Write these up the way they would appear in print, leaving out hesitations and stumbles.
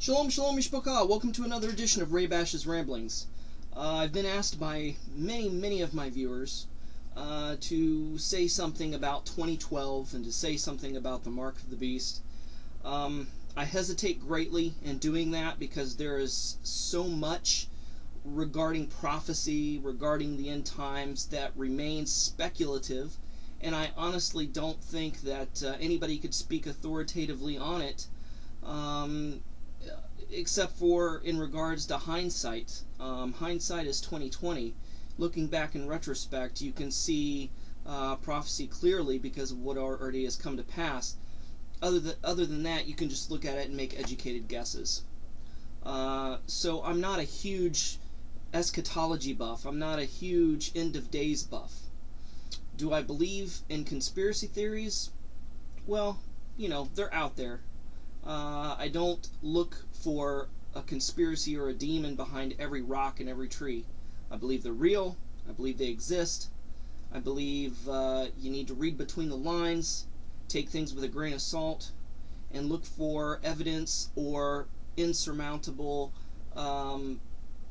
Shalom, shalom, mishpachah. Welcome to another edition of Ray Bash's Ramblings. I've been asked by many of my viewers to say something about 2012 and to say something about the Mark of the Beast. I hesitate greatly in doing that because there is so much regarding prophecy, regarding the end times, that remains speculative, and I honestly don't think that anybody could speak authoritatively on it. Except for in regards to hindsight. Hindsight is 2020. Looking back in retrospect, you can see prophecy clearly because of what already has come to pass. Other than that, you can just look at it and make educated guesses. So I'm not a huge eschatology buff. I'm not a huge end of days buff. Do I believe in conspiracy theories? Well, they're out there. I don't look for a conspiracy or a demon behind every rock and every tree. I believe they're real. I believe they exist. I believe you need to read between the lines, take things with a grain of salt, and look for evidence or insurmountable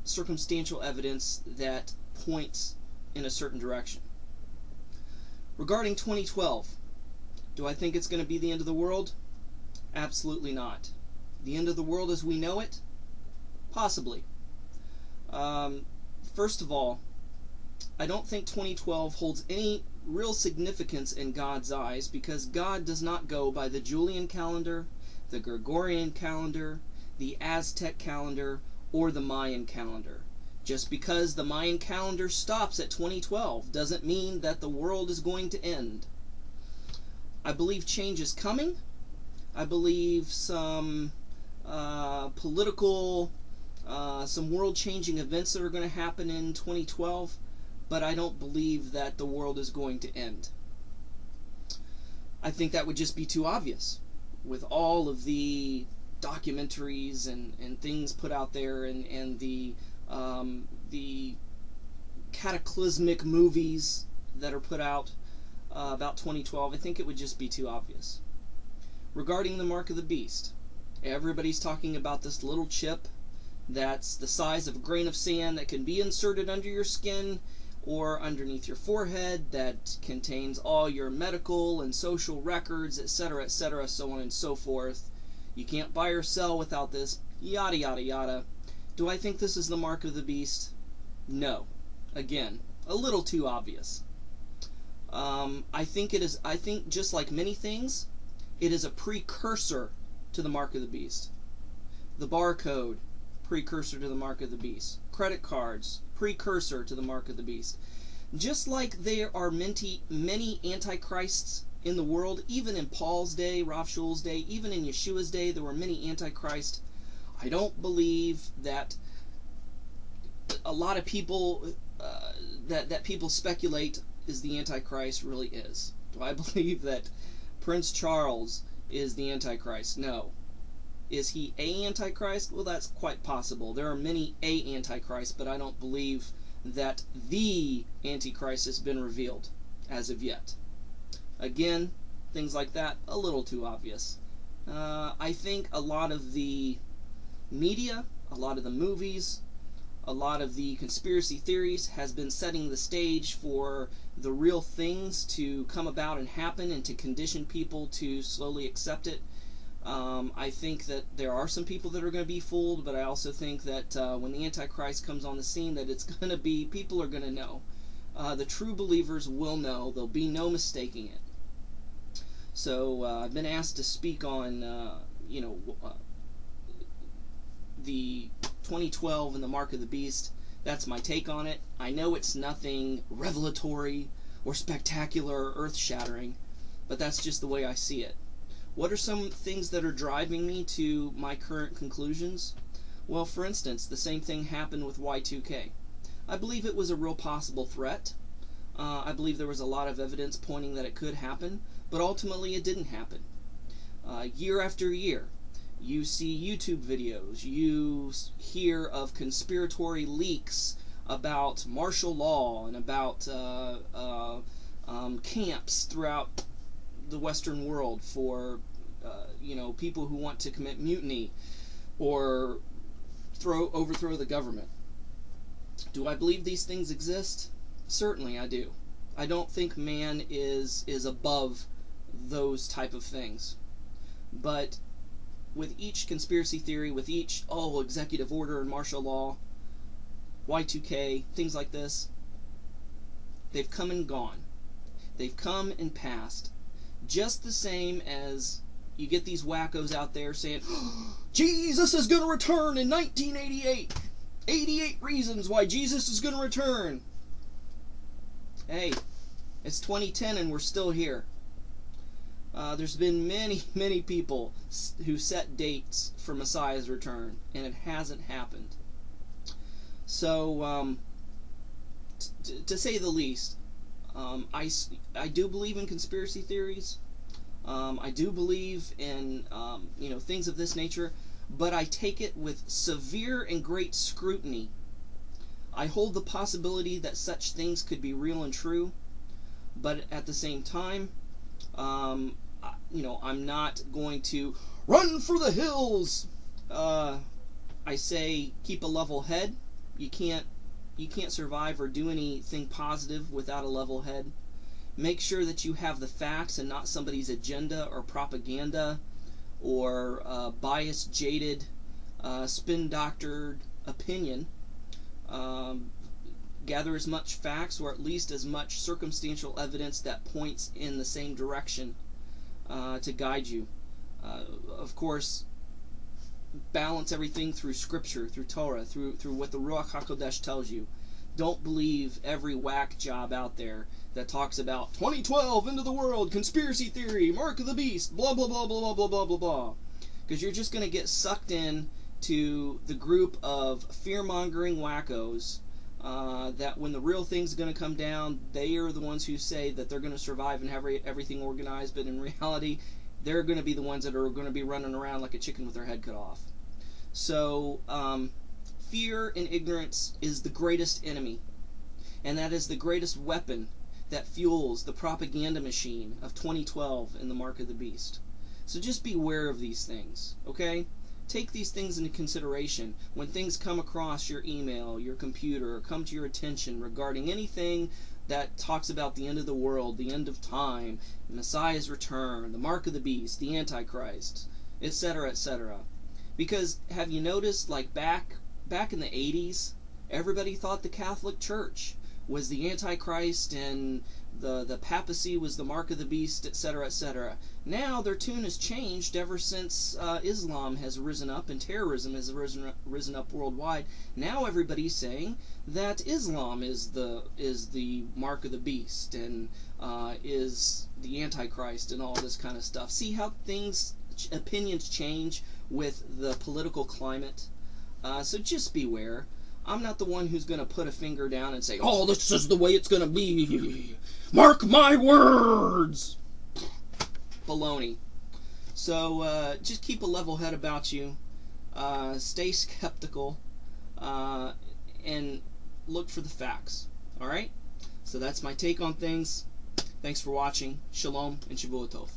circumstantial evidence that points in a certain direction. Regarding 2012, do I think it's going to be the end of the world? Absolutely not. The end of the world as we know it? Possibly. First of all, I don't think 2012 holds any real significance in God's eyes because God does not go by the Julian calendar, the Gregorian calendar, the Aztec calendar, or the Mayan calendar. Just because the Mayan calendar stops at 2012 doesn't mean that the world is going to end. I believe change is coming. I believe some political, some world-changing events that are going to happen in 2012, but I don't believe that the world is going to end. I think that would just be too obvious with all of the documentaries and things put out there and the cataclysmic movies that are put out about 2012. I think it would just be too obvious. Regarding the Mark of the Beast, everybody's talking about this little chip that's the size of a grain of sand that can be inserted under your skin or underneath your forehead, that contains all your medical and social records, etc., so on and so forth. You can't buy or sell without this, yada yada yada. Do I think this is the Mark of the Beast? No. Again, a little too obvious. I think just like many things, it is a precursor to the Mark of the Beast. The barcode, precursor to the Mark of the Beast. Credit cards, precursor to the Mark of the Beast. Just like there are many antichrists in the world, even in Paul's day, Rav Shul's day, even in Yeshua's day, there were many antichrists. I don't believe that a lot of people that people speculate is the Antichrist really is. Do I believe that Prince Charles is the Antichrist? No. Is he a Antichrist? Well, that's quite possible. There are many a Antichrists, but I don't believe that the Antichrist has been revealed as of yet. Again, things like that, a little too obvious. I think a lot of the media, a lot of the movies, a lot of the conspiracy theories has been setting the stage for the real things to come about and happen and to condition people to slowly accept it. I think that there are some people that are going to be fooled, but I also think that when the Antichrist comes on the scene, that it's going to be, people are going to know. The true believers will know. There'll be no mistaking it. So I've been asked to speak on, the 2012 and the Mark of the Beast. That's my take on it. I know it's nothing revelatory or spectacular or earth-shattering, but that's just the way I see it. What are some things that are driving me to my current conclusions? Well, for instance, the same thing happened with Y2K. I believe it was a real possible threat. I believe there was a lot of evidence pointing that it could happen, but ultimately it didn't happen. Year after year, you see YouTube videos, you hear of conspiratory leaks about martial law and about camps throughout the Western world for people who want to commit mutiny. or overthrow the government. Do I believe these things exist? Certainly I do. I don't think man is above those type of things. But with each conspiracy theory, with each executive order and martial law, Y2K, things like this, they've come and gone. They've come and passed. Just the same as you get these wackos out there saying, Jesus is going to return in 1988. 88 reasons why Jesus is going to return. Hey, it's 2010 and we're still here. There's been many, many people who set dates for Messiah's return, and it hasn't happened. So, to say the least, I do believe in conspiracy theories. I do believe in things of this nature, but I take it with severe and great scrutiny. I hold the possibility that such things could be real and true, but at the same time, I'm not going to run for the hills. I say keep a level head. You can't survive or do anything positive without a level head. Make sure that you have the facts and not somebody's agenda or propaganda or biased, jaded, spin-doctored opinion. Gather as much facts or at least as much circumstantial evidence that points in the same direction to guide you. Of course, balance everything through Scripture, through Torah, through what the Ruach HaKodesh tells you. Don't believe every whack job out there that talks about 2012, end of the world, conspiracy theory, mark of the beast, blah, blah, blah, blah, blah, blah, blah, blah. Because you're just going to get sucked in to the group of fear-mongering wackos that when the real thing's going to come down, they are the ones who say that they're going to survive and have everything organized, but in reality, they're going to be the ones that are going to be running around like a chicken with their head cut off. So, fear and ignorance is the greatest enemy, and that is the greatest weapon that fuels the propaganda machine of 2012 and the mark of the beast. So just beware of these things, okay? Take these things into consideration when things come across your email, your computer, or come to your attention regarding anything that talks about the end of the world, the end of time, the Messiah's return, the mark of the beast, the Antichrist, etc., etc. Because have you noticed, like back in the 80s, everybody thought the Catholic Church was the Antichrist and the papacy was the mark of the beast, etc., etc. Now their tune has changed ever since Islam has risen up and terrorism has risen up worldwide. Now everybody's saying that Islam is the mark of the beast and is the Antichrist and all this kind of stuff. See how opinions change with the political climate? So just beware. I'm not the one who's going to put a finger down and say, oh, this is the way it's going to be. Mark my words. Baloney. So just keep a level head about you. Stay skeptical. And look for the facts. Alright? So that's my take on things. Thanks for watching. Shalom and Shavua Tov.